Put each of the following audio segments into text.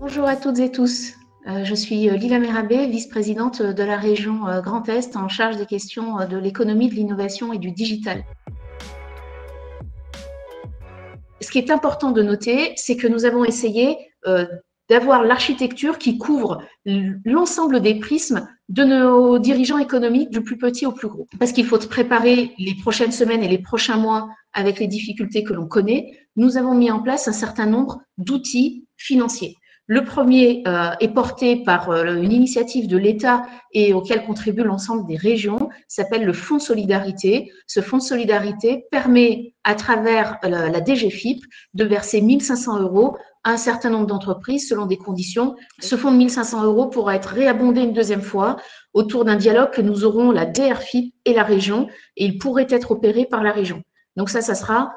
Bonjour à toutes et tous. Je suis Lila Merabé, vice-présidente de la région Grand Est en charge des questions de l'économie, de l'innovation et du digital. Ce qui est important de noter, c'est que nous avons essayé d'avoir l'architecture qui couvre l'ensemble des prismes de nos dirigeants économiques, du plus petit au plus gros. Parce qu'il faut préparer les prochaines semaines et les prochains mois avec les difficultés que l'on connaît, nous avons mis en place un certain nombre d'outils financiers. Le premier est porté par une initiative de l'État et auquel contribue l'ensemble des régions, s'appelle le Fonds de solidarité. Ce Fonds de solidarité permet, à travers la DGFiP, de verser 1 500 € à un certain nombre d'entreprises selon des conditions. Ce fonds de 1 500 € pourra être réabondé une deuxième fois autour d'un dialogue que nous aurons la DRFiP et la région, et il pourrait être opéré par la région. Donc ça sera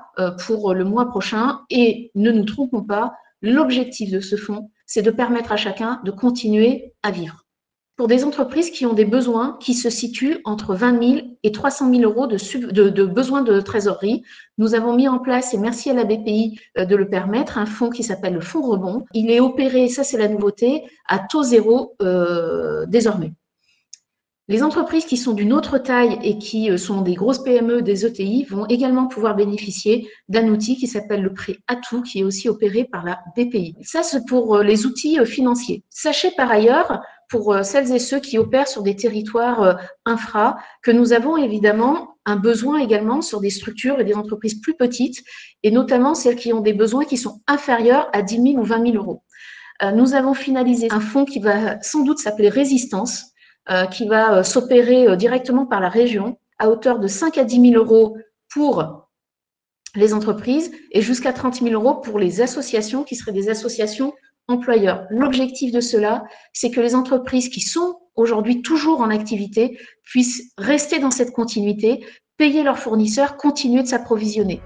pour le mois prochain. Et ne nous trompons pas, l'objectif de ce fonds, c'est de permettre à chacun de continuer à vivre. Pour des entreprises qui ont des besoins qui se situent entre 20 000 et 300 000 € de besoins de trésorerie, nous avons mis en place, et merci à la BPI de le permettre, un fonds qui s'appelle le fonds rebond. Il est opéré, ça c'est la nouveauté, à taux zéro désormais. Les entreprises qui sont d'une autre taille et qui sont des grosses PME, des ETI, vont également pouvoir bénéficier d'un outil qui s'appelle le prêt Atout, qui est aussi opéré par la BPI. Ça, c'est pour les outils financiers. Sachez par ailleurs, pour celles et ceux qui opèrent sur des territoires infra, que nous avons évidemment un besoin également sur des structures et des entreprises plus petites, et notamment celles qui ont des besoins qui sont inférieurs à 10 000 ou 20 000 €. Nous avons finalisé un fonds qui va sans doute s'appeler Résistance, qui va s'opérer directement par la région à hauteur de 5 à 10 000 € pour les entreprises et jusqu'à 30 000 € pour les associations qui seraient des associations employeurs. L'objectif de cela, c'est que les entreprises qui sont aujourd'hui toujours en activité puissent rester dans cette continuité, payer leurs fournisseurs, continuer de s'approvisionner.